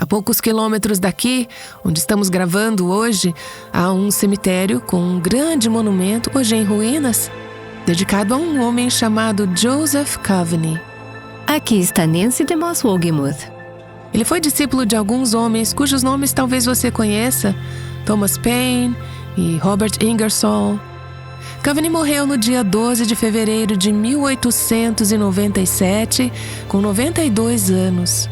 A poucos quilômetros daqui, onde estamos gravando hoje, há um cemitério com um grande monumento, hoje em ruínas, dedicado a um homem chamado Joseph Coveney. Aqui está Nancy DeMoss Wogemuth. Ele foi discípulo de alguns homens cujos nomes talvez você conheça, Thomas Paine e Robert Ingersoll. Coveney morreu no dia 12 de fevereiro de 1897, com 92 anos.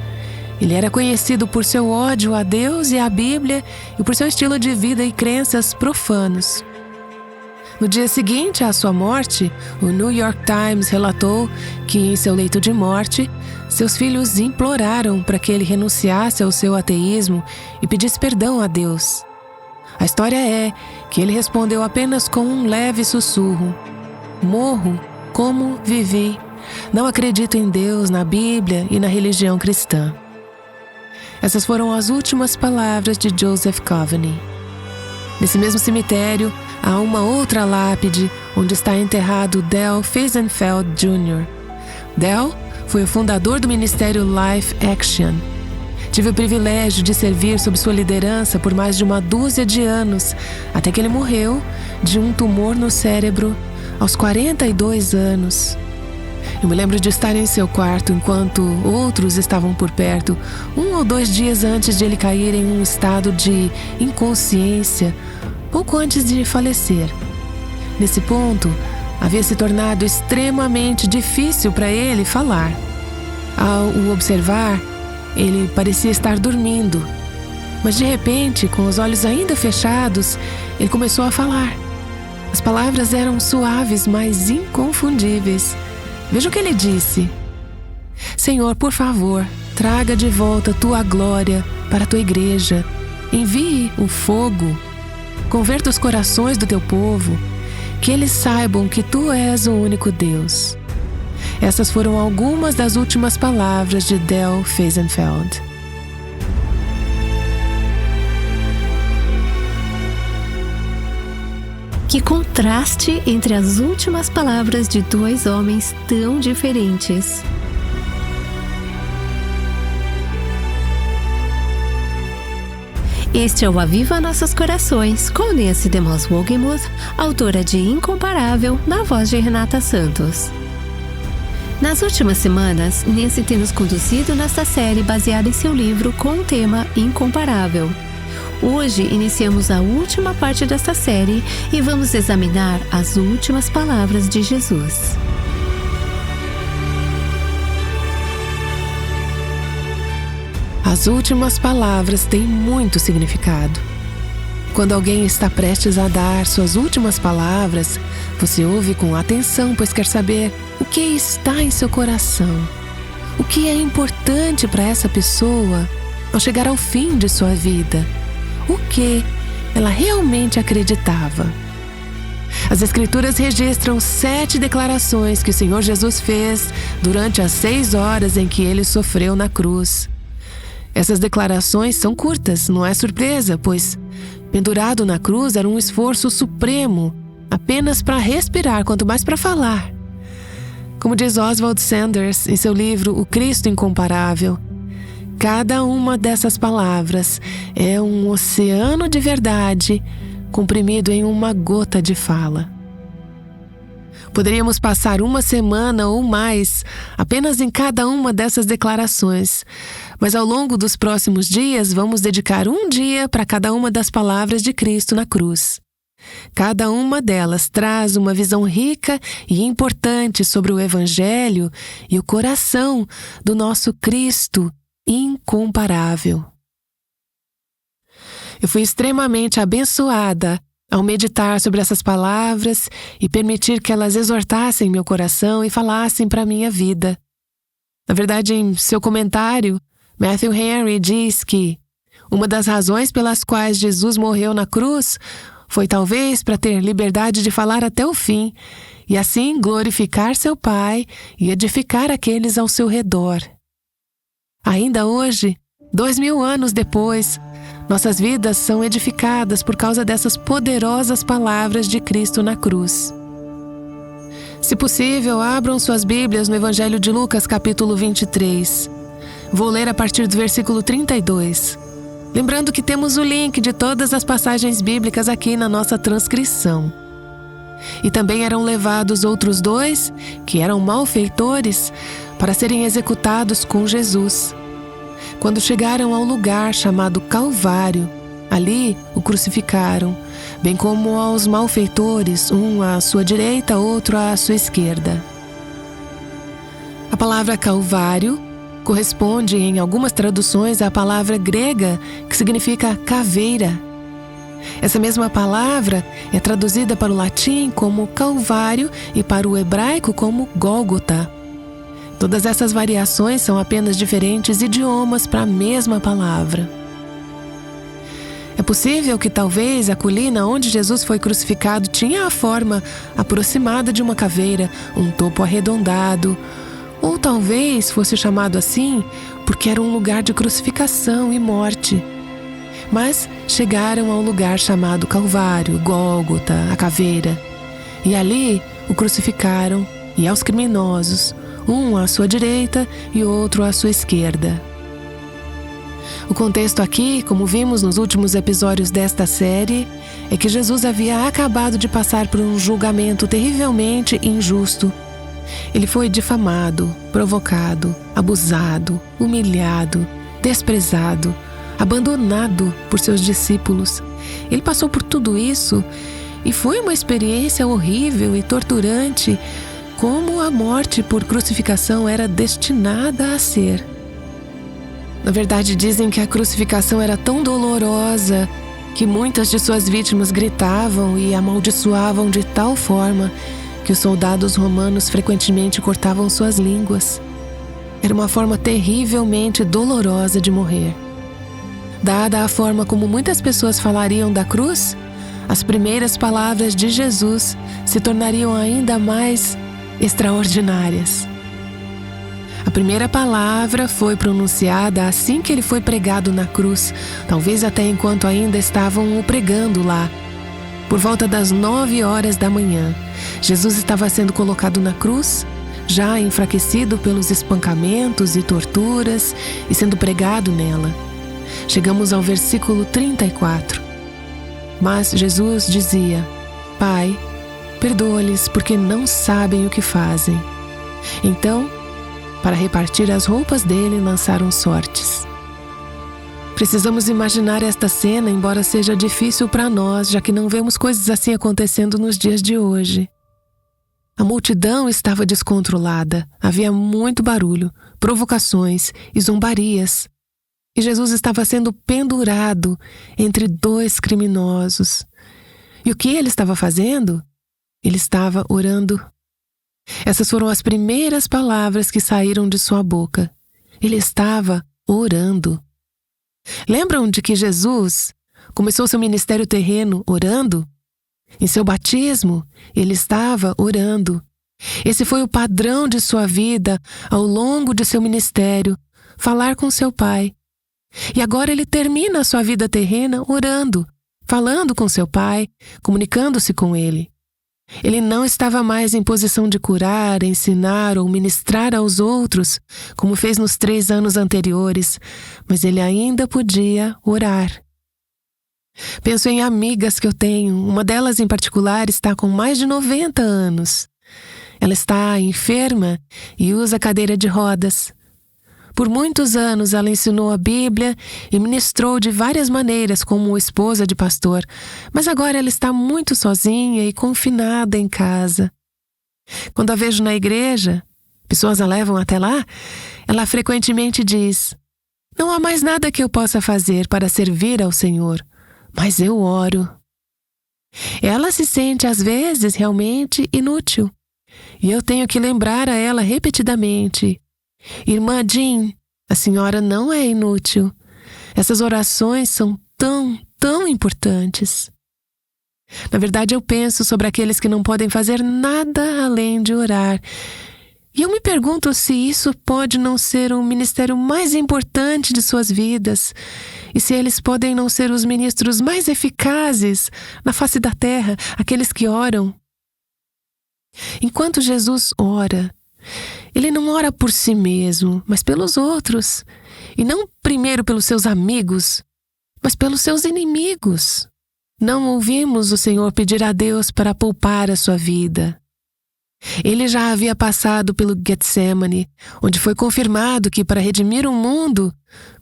Ele era conhecido por seu ódio a Deus e à Bíblia e por seu estilo de vida e crenças profanos. No dia seguinte à sua morte, o New York Times relatou que, em seu leito de morte, seus filhos imploraram para que ele renunciasse ao seu ateísmo e pedisse perdão a Deus. A história é que ele respondeu apenas com um leve sussurro: "Morro como vivi. Não acredito em Deus, na Bíblia e na religião cristã." Essas foram as últimas palavras de Joseph Coveney. Nesse mesmo cemitério, há uma outra lápide onde está enterrado Del Feisenfeld Jr. Del foi o fundador do Ministério Life Action. Tive o privilégio de servir sob sua liderança por mais de uma dúzia de anos, até que ele morreu de um tumor no cérebro aos 42 anos. Eu me lembro de estar em seu quarto enquanto outros estavam por perto, 1 ou 2 dias antes de ele cair em um estado de inconsciência, pouco antes de falecer. Nesse ponto, havia se tornado extremamente difícil para ele falar. Ao o observar, ele parecia estar dormindo, mas de repente, com os olhos ainda fechados, ele começou a falar. As palavras eram suaves, mas inconfundíveis. Veja o que ele disse: "Senhor, por favor, traga de volta tua glória para a tua igreja. Envie o fogo. Converta os corações do teu povo. Que eles saibam que tu és o único Deus." Essas foram algumas das últimas palavras de Del Feisenfeld. Que contraste entre as últimas palavras de 2 homens tão diferentes. Este é o Aviva Nossos Corações, com Nancy DeMoss Wogemuth, autora de Incomparável, na voz de Renata Santos. Nas últimas semanas, Nancy tem nos conduzido nesta série baseada em seu livro com o tema Incomparável. Hoje iniciamos a última parte desta série e vamos examinar as últimas palavras de Jesus. As últimas palavras têm muito significado. Quando alguém está prestes a dar suas últimas palavras, você ouve com atenção, pois quer saber o que está em seu coração. O que é importante para essa pessoa ao chegar ao fim de sua vida. O que ela realmente acreditava. As Escrituras registram 7 declarações que o Senhor Jesus fez durante as 6 horas em que ele sofreu na cruz. Essas declarações são curtas, não é surpresa, pois pendurado na cruz era um esforço supremo, apenas para respirar, quanto mais para falar. Como diz Oswald Sanders em seu livro O Cristo Incomparável, cada uma dessas palavras é um oceano de verdade comprimido em uma gota de fala. Poderíamos passar uma semana ou mais apenas em cada uma dessas declarações, mas ao longo dos próximos dias vamos dedicar um dia para cada uma das palavras de Cristo na cruz. Cada uma delas traz uma visão rica e importante sobre o Evangelho e o coração do nosso Cristo incomparável. Eu fui extremamente abençoada ao meditar sobre essas palavras e permitir que elas exortassem meu coração e falassem para a minha vida. Na verdade, em seu comentário, Matthew Henry diz que uma das razões pelas quais Jesus morreu na cruz foi talvez para ter liberdade de falar até o fim e assim glorificar seu Pai e edificar aqueles ao seu redor. Ainda hoje, 2000 anos depois, nossas vidas são edificadas por causa dessas poderosas palavras de Cristo na cruz. Se possível, abram suas Bíblias no Evangelho de Lucas, capítulo 23. Vou ler a partir do versículo 32. Lembrando que temos o link de todas as passagens bíblicas aqui na nossa transcrição. E também eram levados outros 2, que eram malfeitores, para serem executados com Jesus. Quando chegaram ao lugar chamado Calvário, ali o crucificaram, bem como aos malfeitores, um à sua direita, outro à sua esquerda. A palavra Calvário corresponde em algumas traduções à palavra grega que significa caveira. Essa mesma palavra é traduzida para o latim como Calvário e para o hebraico como Gólgota. Todas essas variações são apenas diferentes idiomas para a mesma palavra. É possível que talvez a colina onde Jesus foi crucificado tinha a forma aproximada de uma caveira, um topo arredondado, ou talvez fosse chamado assim porque era um lugar de crucificação e morte. Mas chegaram ao lugar chamado Calvário, Gólgota, a caveira, e ali o crucificaram, e aos criminosos, um à sua direita e outro à sua esquerda. O contexto aqui, como vimos nos últimos episódios desta série, é que Jesus havia acabado de passar por um julgamento terrivelmente injusto. Ele foi difamado, provocado, abusado, humilhado, desprezado, abandonado por seus discípulos. Ele passou por tudo isso e foi uma experiência horrível e torturante, como a morte por crucificação era destinada a ser. Na verdade, dizem que a crucificação era tão dolorosa que muitas de suas vítimas gritavam e amaldiçoavam de tal forma que os soldados romanos frequentemente cortavam suas línguas. Era uma forma terrivelmente dolorosa de morrer. Dada a forma como muitas pessoas falariam da cruz, as primeiras palavras de Jesus se tornariam ainda mais extraordinárias. A primeira palavra foi pronunciada assim que ele foi pregado na cruz, talvez até enquanto ainda estavam o pregando lá. Por volta das 9 horas da manhã, Jesus estava sendo colocado na cruz, já enfraquecido pelos espancamentos e torturas, e sendo pregado nela. Chegamos ao versículo 34. Mas Jesus dizia: Pai, perdoa-lhes porque não sabem o que fazem. Então, para repartir as roupas dele, lançaram sortes. Precisamos imaginar esta cena, embora seja difícil para nós, já que não vemos coisas assim acontecendo nos dias de hoje. A multidão estava descontrolada, havia muito barulho, provocações e zombarias. E Jesus estava sendo pendurado entre 2 criminosos. E o que ele estava fazendo? Ele estava orando. Essas foram as primeiras palavras que saíram de sua boca. Ele estava orando. Lembram de que Jesus começou seu ministério terreno orando? Em seu batismo, ele estava orando. Esse foi o padrão de sua vida ao longo de seu ministério, falar com seu Pai. E agora ele termina a sua vida terrena orando, falando com seu Pai, comunicando-se com ele. Ele não estava mais em posição de curar, ensinar ou ministrar aos outros, como fez nos 3 anos anteriores, mas ele ainda podia orar. Penso em amigas que eu tenho, uma delas em particular está com mais de 90 anos. Ela está enferma e usa cadeira de rodas. Por muitos anos ela ensinou a Bíblia e ministrou de várias maneiras como esposa de pastor, mas agora ela está muito sozinha e confinada em casa. Quando a vejo na igreja, pessoas a levam até lá, ela frequentemente diz: Não há mais nada que eu possa fazer para servir ao Senhor, mas eu oro. Ela se sente às vezes realmente inútil, e eu tenho que lembrar a ela repetidamente: Irmã Jean, a senhora não é inútil. Essas orações são tão importantes. Na verdade, eu penso sobre aqueles que não podem fazer nada além de orar. E eu me pergunto se isso pode não ser o ministério mais importante de suas vidas, e se eles podem não ser os ministros mais eficazes na face da terra, aqueles que oram. Enquanto Jesus ora, Ele não ora por si mesmo, mas pelos outros. E não primeiro pelos seus amigos, mas pelos seus inimigos. Não ouvimos o Senhor pedir a Deus para poupar a sua vida. Ele já havia passado pelo Getsemane, onde foi confirmado que para redimir o mundo,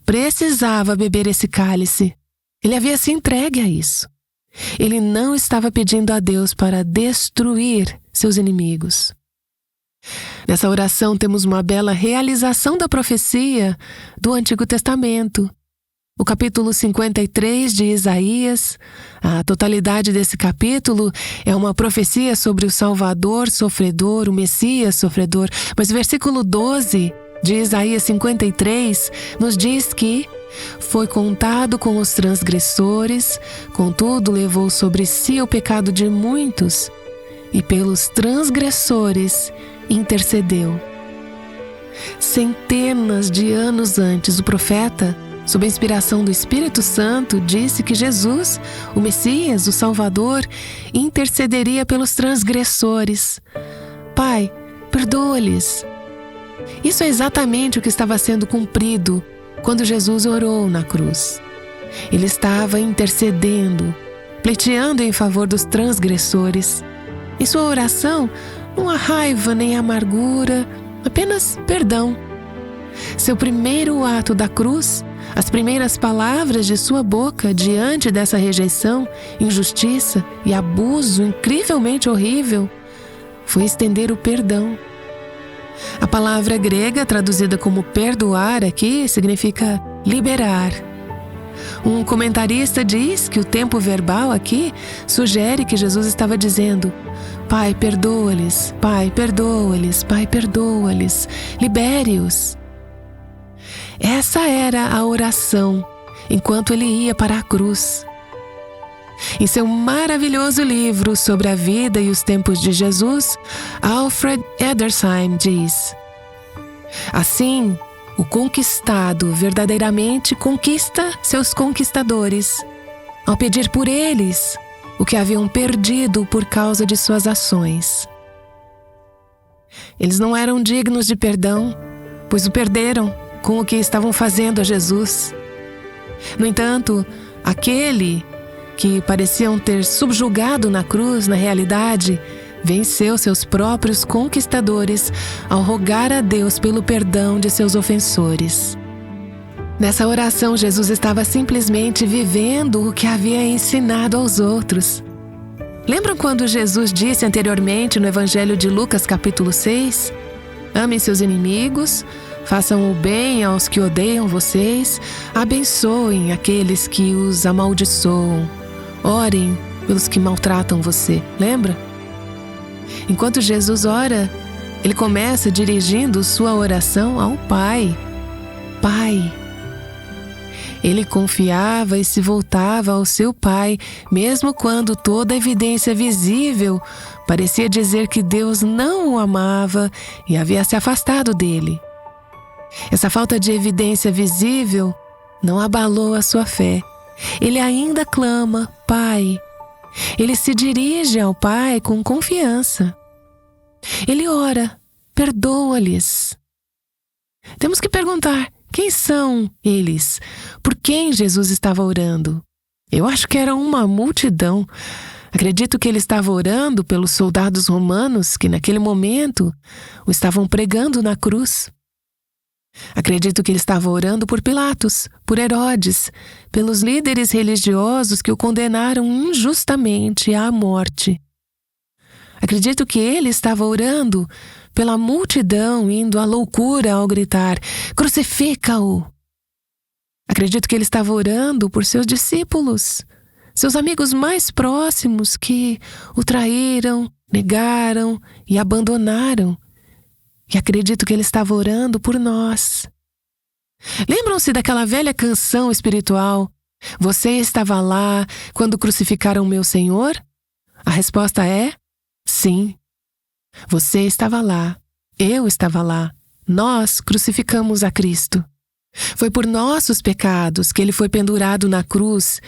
precisava beber esse cálice. Ele havia se entregue a isso. Ele não estava pedindo a Deus para destruir seus inimigos. Nessa oração temos uma bela realização da profecia do Antigo Testamento. O capítulo 53 de Isaías, a totalidade desse capítulo é uma profecia sobre o Salvador sofredor, o Messias sofredor. Mas o versículo 12 de Isaías 53 nos diz que foi contado com os transgressores, contudo levou sobre si o pecado de muitos e pelos transgressores intercedeu. Centenas de anos antes, o profeta, sob a inspiração do Espírito Santo, disse que Jesus, o Messias, o Salvador, intercederia pelos transgressores. Pai, perdoa-lhes. Isso é exatamente o que estava sendo cumprido quando Jesus orou na cruz. Ele estava intercedendo, pleiteando em favor dos transgressores. Em sua oração, não há raiva nem amargura, apenas perdão. Seu primeiro ato da cruz, as primeiras palavras de sua boca diante dessa rejeição, injustiça e abuso incrivelmente horrível, foi estender o perdão. A palavra grega traduzida como perdoar aqui significa liberar. Um comentarista diz que o tempo verbal aqui sugere que Jesus estava dizendo: Pai, perdoa-lhes, Pai, perdoa-lhes, Pai, perdoa-lhes, libere-os. Essa era a oração enquanto ele ia para a cruz. Em seu maravilhoso livro sobre a vida e os tempos de Jesus, Alfred Edersheim diz: assim, o conquistado verdadeiramente conquista seus conquistadores, ao pedir por eles o que haviam perdido por causa de suas ações. Eles não eram dignos de perdão, pois o perderam com o que estavam fazendo a Jesus. No entanto, aquele que pareciam ter subjugado na cruz, na realidade, venceu seus próprios conquistadores ao rogar a Deus pelo perdão de seus ofensores. Nessa oração, Jesus estava simplesmente vivendo o que havia ensinado aos outros. Lembram quando Jesus disse anteriormente no Evangelho de Lucas, capítulo 6? Amem seus inimigos, façam o bem aos que odeiam vocês, abençoem aqueles que os amaldiçoam, orem pelos que maltratam você. Lembra? Enquanto Jesus ora, ele começa dirigindo sua oração ao Pai. Pai. Ele confiava e se voltava ao seu Pai, mesmo quando toda a evidência visível parecia dizer que Deus não o amava e havia se afastado dele. Essa falta de evidência visível não abalou a sua fé. Ele ainda clama, Pai. Ele se dirige ao Pai com confiança. Ele ora, perdoa-lhes. Temos que perguntar, quem são eles? Por quem Jesus estava orando? Eu acho que era uma multidão. Acredito que ele estava orando pelos soldados romanos que naquele momento o estavam pregando na cruz. Acredito que ele estava orando por Pilatos, por Herodes, pelos líderes religiosos que o condenaram injustamente à morte. Acredito que ele estava orando pela multidão indo à loucura ao gritar: crucifica-o! Acredito que ele estava orando por seus discípulos, seus amigos mais próximos que o traíram, negaram e abandonaram. E acredito que ele estava orando por nós. Lembram-se daquela velha canção espiritual? Você estava lá quando crucificaram meu Senhor? A resposta é sim. Você estava lá, eu estava lá. Nós crucificamos a Cristo. Foi por nossos pecados que ele foi pendurado na cruz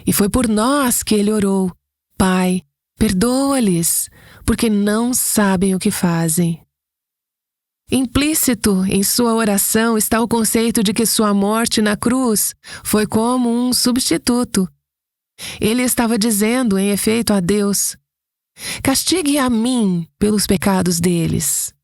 e foi por nós que ele orou: Pai, perdoa-lhes, porque não sabem o que fazem. Implícito em sua oração está o conceito de que sua morte na cruz foi como um substituto. Ele estava dizendo, em efeito, a Deus: castigue a mim pelos pecados deles.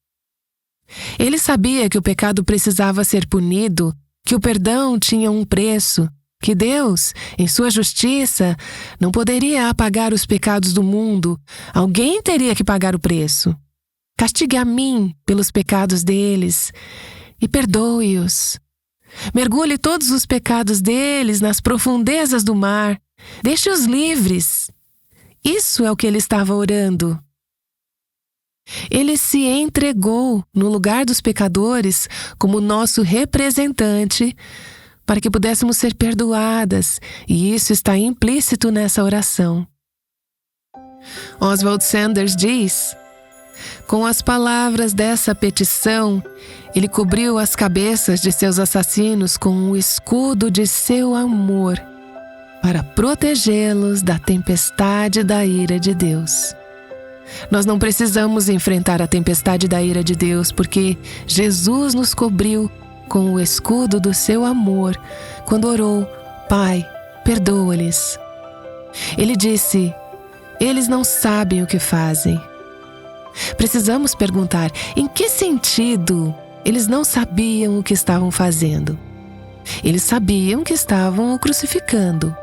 Ele sabia que o pecado precisava ser punido, que o perdão tinha um preço, que Deus, em sua justiça, não poderia apagar os pecados do mundo. Alguém teria que pagar o preço. Castigue a mim pelos pecados deles e perdoe-os. Mergulhe todos os pecados deles nas profundezas do mar. Deixe-os livres. Isso é o que ele estava orando. Ele se entregou no lugar dos pecadores como nosso representante para que pudéssemos ser perdoadas, e isso está implícito nessa oração. Oswald Sanders diz: com as palavras dessa petição, ele cobriu as cabeças de seus assassinos com o escudo de seu amor, para protegê-los da tempestade da ira de Deus. Nós não precisamos enfrentar a tempestade da ira de Deus, porque Jesus nos cobriu com o escudo do seu amor quando orou: Pai, perdoa-lhes. Ele disse: eles não sabem o que fazem. Precisamos perguntar: em que sentido eles não sabiam o que estavam fazendo? Eles sabiam que estavam o crucificando.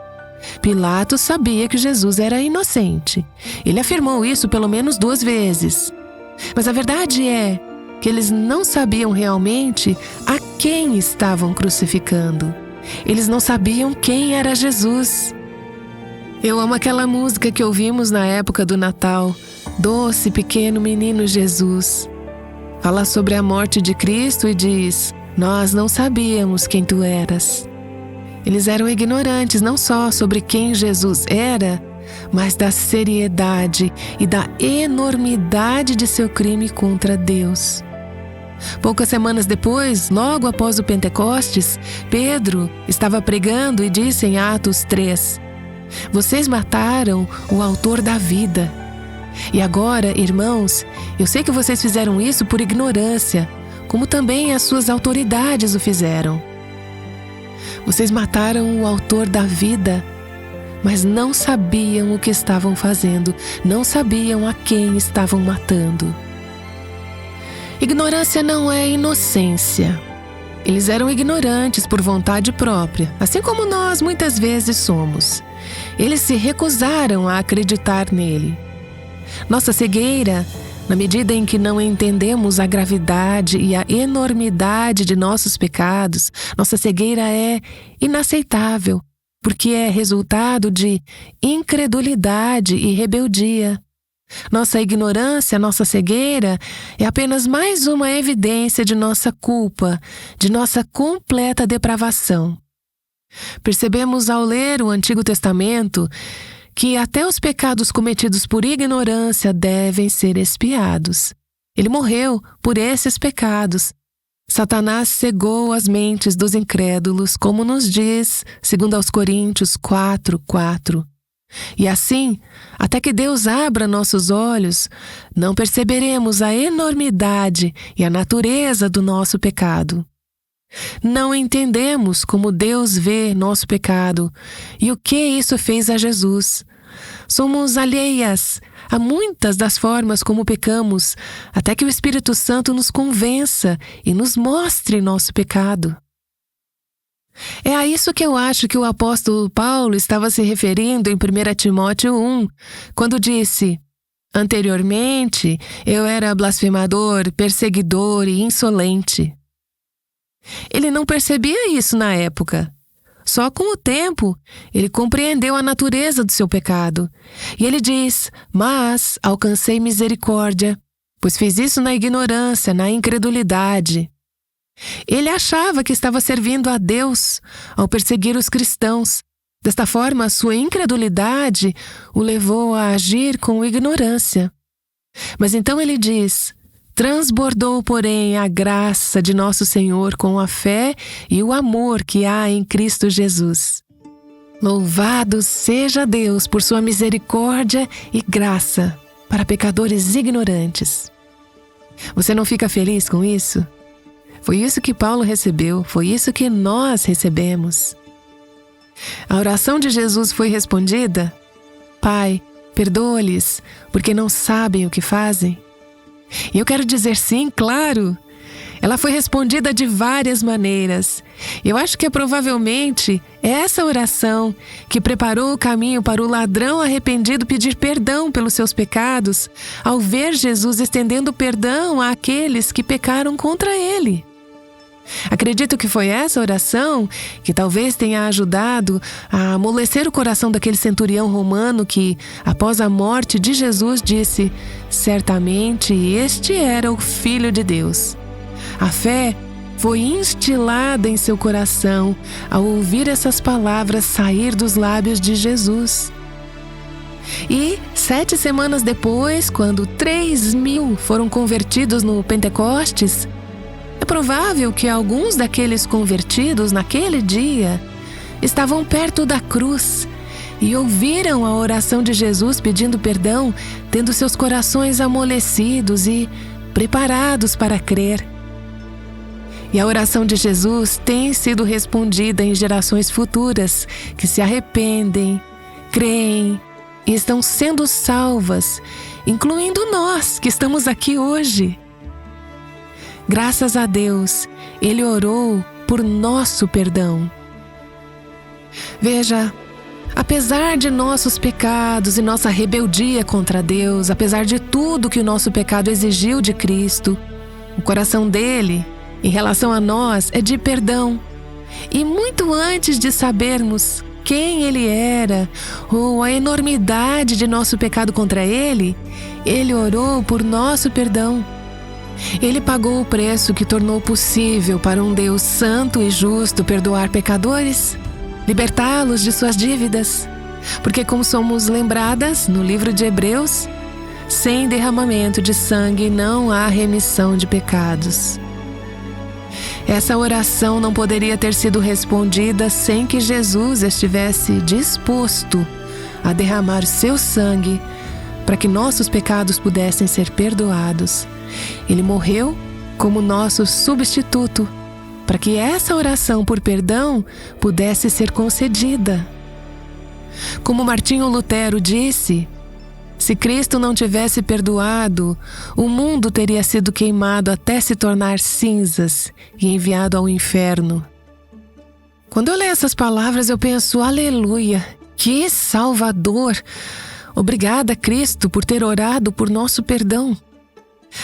Pilatos sabia que Jesus era inocente. Ele afirmou isso pelo menos 2 vezes. Mas a verdade é que eles não sabiam realmente a quem estavam crucificando. Eles não sabiam quem era Jesus. Eu amo aquela música que ouvimos na época do Natal, Doce Pequeno Menino Jesus. Fala sobre a morte de Cristo e diz: nós não sabíamos quem tu eras. Eles eram ignorantes não só sobre quem Jesus era, mas da seriedade e da enormidade de seu crime contra Deus. Poucas semanas depois, logo após o Pentecostes, Pedro estava pregando e disse em Atos 3: vocês mataram o autor da vida. E agora, irmãos, eu sei que vocês fizeram isso por ignorância, como também as suas autoridades o fizeram. Vocês mataram o autor da vida, mas não sabiam o que estavam fazendo, não sabiam a quem estavam matando. Ignorância não é inocência. Eles eram ignorantes por vontade própria, assim como nós muitas vezes somos. Eles se recusaram a acreditar nele. Nossa cegueira, na medida em que não entendemos a gravidade e a enormidade de nossos pecados, nossa cegueira é inaceitável, porque é resultado de incredulidade e rebeldia. Nossa ignorância, nossa cegueira, é apenas mais uma evidência de nossa culpa, de nossa completa depravação. Percebemos ao ler o Antigo Testamento que até os pecados cometidos por ignorância devem ser expiados. Ele morreu por esses pecados. Satanás cegou as mentes dos incrédulos, como nos diz 2 Coríntios 4:4. E assim, até que Deus abra nossos olhos, não perceberemos a enormidade e a natureza do nosso pecado. Não entendemos como Deus vê nosso pecado e o que isso fez a Jesus. Somos alheias a muitas das formas como pecamos, até que o Espírito Santo nos convença e nos mostre nosso pecado. É a isso que eu acho que o apóstolo Paulo estava se referindo em 1 Timóteo 1, quando disse: anteriormente eu era blasfemador, perseguidor e insolente. Ele não percebia isso na época. Só com o tempo, ele compreendeu a natureza do seu pecado. E ele diz: mas alcancei misericórdia, pois fiz isso na ignorância, na incredulidade. Ele achava que estava servindo a Deus ao perseguir os cristãos. Desta forma, a sua incredulidade o levou a agir com ignorância. Mas então ele diz: transbordou, porém, a graça de nosso Senhor com a fé e o amor que há em Cristo Jesus. Louvado seja Deus por sua misericórdia e graça para pecadores ignorantes. Você não fica feliz com isso? Foi isso que Paulo recebeu, foi isso que nós recebemos. A oração de Jesus foi respondida: Pai, perdoa-lhes, porque não sabem o que fazem. E eu quero dizer sim, claro. Ela foi respondida de várias maneiras. Eu acho que é provavelmente essa oração que preparou o caminho para o ladrão arrependido pedir perdão pelos seus pecados, ao ver Jesus estendendo perdão àqueles que pecaram contra ele. Acredito que foi essa oração que talvez tenha ajudado a amolecer o coração daquele centurião romano que, após a morte de Jesus, disse: certamente este era o Filho de Deus. A fé foi instilada em seu coração ao ouvir essas palavras sair dos lábios de Jesus. E 7 semanas depois, quando 3.000 foram convertidos no Pentecostes, é provável que alguns daqueles convertidos naquele dia estavam perto da cruz e ouviram a oração de Jesus pedindo perdão, tendo seus corações amolecidos e preparados para crer. E a oração de Jesus tem sido respondida em gerações futuras que se arrependem, creem e estão sendo salvas, incluindo nós que estamos aqui hoje. Graças a Deus, Ele orou por nosso perdão. Veja, apesar de nossos pecados e nossa rebeldia contra Deus, apesar de tudo que o nosso pecado exigiu de Cristo, o coração dele, em relação a nós, é de perdão. E muito antes de sabermos quem Ele era ou a enormidade de nosso pecado contra Ele, Ele orou por nosso perdão. Ele pagou o preço que tornou possível para um Deus santo e justo perdoar pecadores, libertá-los de suas dívidas. Porque, como somos lembradas no livro de Hebreus, sem derramamento de sangue não há remissão de pecados. Essa oração não poderia ter sido respondida sem que Jesus estivesse disposto a derramar seu sangue para que nossos pecados pudessem ser perdoados. Ele morreu como nosso substituto para que essa oração por perdão pudesse ser concedida. Como Martinho Lutero disse, se Cristo não tivesse perdoado, o mundo teria sido queimado até se tornar cinzas e enviado ao inferno. Quando eu leio essas palavras, eu penso: aleluia, que Salvador! Obrigada, Cristo, por ter orado por nosso perdão.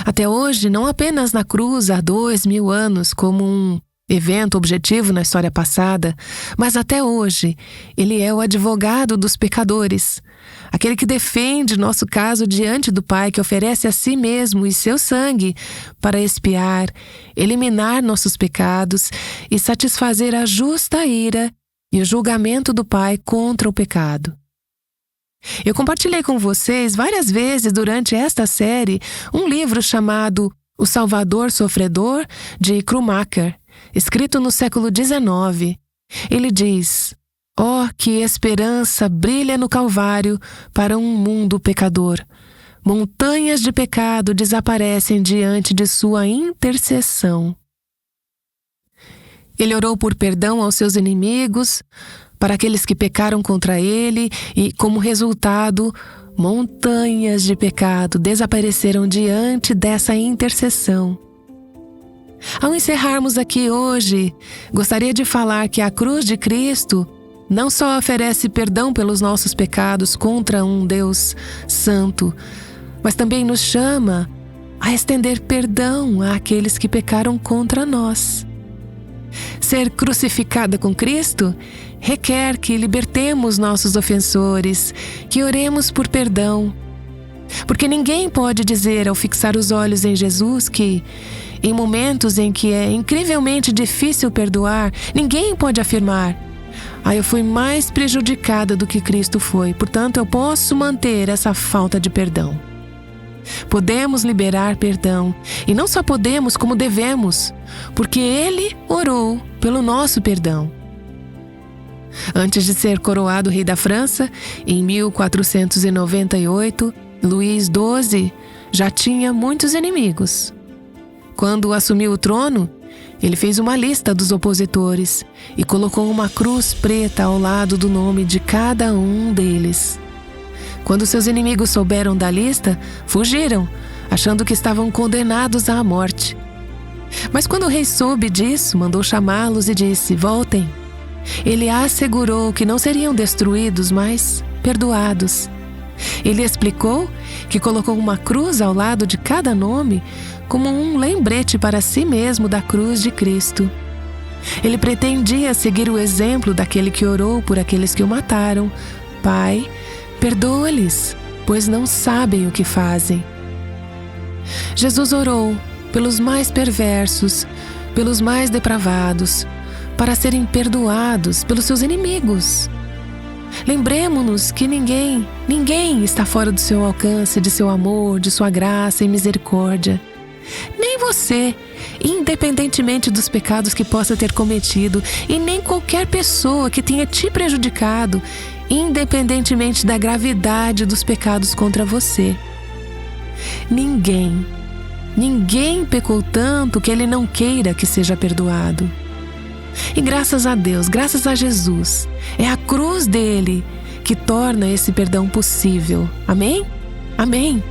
Até hoje, não apenas na cruz há 2000 anos, como um evento objetivo na história passada, mas até hoje, Ele é o advogado dos pecadores, aquele que defende nosso caso diante do Pai, que oferece a si mesmo e seu sangue para expiar, eliminar nossos pecados e satisfazer a justa ira e o julgamento do Pai contra o pecado. Eu compartilhei com vocês várias vezes durante esta série um livro chamado O Salvador Sofredor, de Krummacher, escrito no século XIX. Ele diz: "Oh, que esperança brilha no Calvário para um mundo pecador! Montanhas de pecado desaparecem diante de sua intercessão." Ele orou por perdão aos seus inimigos, para aqueles que pecaram contra ele, e, como resultado, montanhas de pecado desapareceram diante dessa intercessão. Ao encerrarmos aqui hoje, gostaria de falar que a cruz de Cristo não só oferece perdão pelos nossos pecados contra um Deus santo, mas também nos chama a estender perdão àqueles que pecaram contra nós. Ser crucificada com Cristo requer que libertemos nossos ofensores, que oremos por perdão. Porque ninguém pode dizer ao fixar os olhos em Jesus que, em momentos em que é incrivelmente difícil perdoar, ninguém pode afirmar: eu fui mais prejudicada do que Cristo foi, portanto eu posso manter essa falta de perdão. Podemos liberar perdão, e não só podemos, como devemos, porque Ele orou pelo nosso perdão. Antes de ser coroado rei da França, em 1498, Luís XII já tinha muitos inimigos. Quando assumiu o trono, ele fez uma lista dos opositores e colocou uma cruz preta ao lado do nome de cada um deles. Quando seus inimigos souberam da lista, fugiram, achando que estavam condenados à morte. Mas quando o rei soube disso, mandou chamá-los e disse: voltem. Ele assegurou que não seriam destruídos, mas perdoados. Ele explicou que colocou uma cruz ao lado de cada nome como um lembrete para si mesmo da cruz de Cristo. Ele pretendia seguir o exemplo daquele que orou por aqueles que o mataram: Pai, perdoa-lhes, pois não sabem o que fazem. Jesus orou pelos mais perversos, pelos mais depravados, para serem perdoados pelos seus inimigos. Lembremos-nos que ninguém está fora do seu alcance, de seu amor, de sua graça e misericórdia. Nem você, independentemente dos pecados que possa ter cometido, e nem qualquer pessoa que tenha te prejudicado, independentemente da gravidade dos pecados contra você. Ninguém pecou tanto que ele não queira que seja perdoado. E graças a Deus, graças a Jesus, é a cruz dele que torna esse perdão possível. Amém? Amém.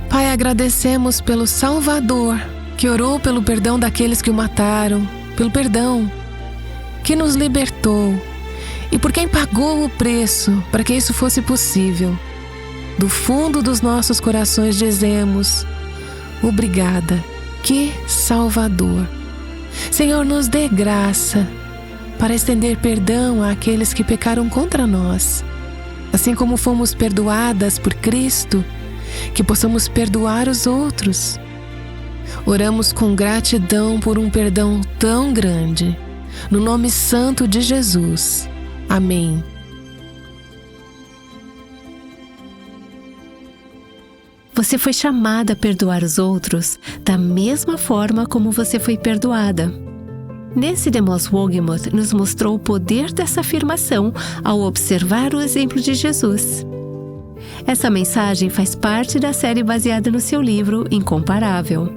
Pai, agradecemos pelo Salvador, que orou pelo perdão daqueles que o mataram, pelo perdão que nos libertou e por quem pagou o preço para que isso fosse possível. Do fundo dos nossos corações dizemos: obrigada, que Salvador. Senhor, nos dê graça para estender perdão àqueles que pecaram contra nós. Assim como fomos perdoadas por Cristo, que possamos perdoar os outros. Oramos com gratidão por um perdão tão grande. No nome santo de Jesus. Amém. Você foi chamada a perdoar os outros da mesma forma como você foi perdoada. Nancy DeMoss Wogemuth nos mostrou o poder dessa afirmação ao observar o exemplo de Jesus. Essa mensagem faz parte da série baseada no seu livro Incomparável.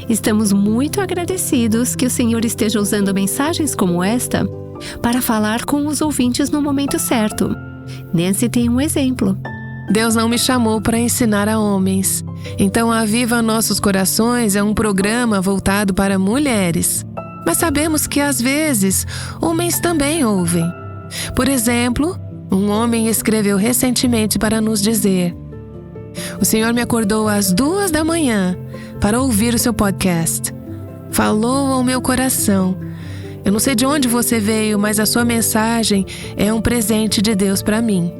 Estamos muito agradecidos que o Senhor esteja usando mensagens como esta para falar com os ouvintes no momento certo. Nancy tem um exemplo. Deus não me chamou para ensinar a homens. Então, a Aviva Nossos Corações é um programa voltado para mulheres. Mas sabemos que, às vezes, homens também ouvem. Por exemplo, um homem escreveu recentemente para nos dizer: o Senhor me acordou às 2 da manhã para ouvir o seu podcast. Falou ao meu coração. Eu não sei de onde você veio, mas a sua mensagem é um presente de Deus para mim.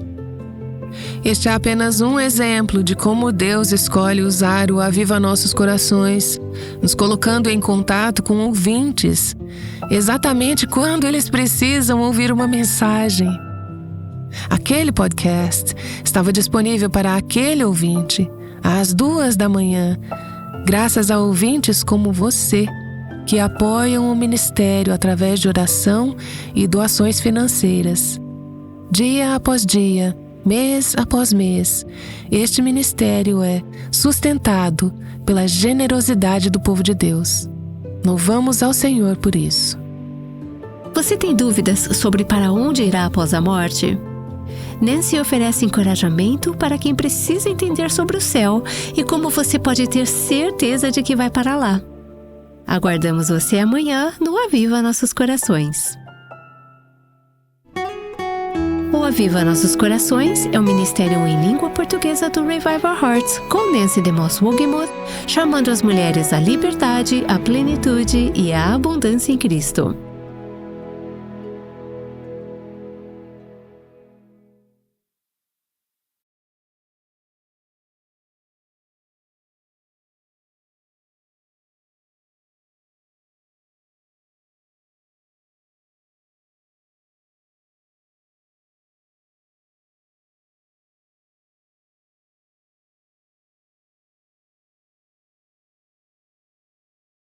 Este é apenas um exemplo de como Deus escolhe usar o Aviva Nossos Corações, nos colocando em contato com ouvintes, exatamente quando eles precisam ouvir uma mensagem. Aquele podcast estava disponível para aquele ouvinte às 2 da manhã, graças a ouvintes como você, que apoiam o ministério através de oração e doações financeiras. Dia após dia, mês após mês, este ministério é sustentado pela generosidade do povo de Deus. Louvamos ao Senhor por isso. Você tem dúvidas sobre para onde irá após a morte? Nancy oferece encorajamento para quem precisa entender sobre o céu e como você pode ter certeza de que vai para lá. Aguardamos você amanhã no Aviva Nossos Corações. O Aviva Nossos Corações é um ministério em língua portuguesa do Revival Hearts, com Nancy DeMoss Wogemuth, chamando as mulheres à liberdade, à plenitude e à abundância em Cristo.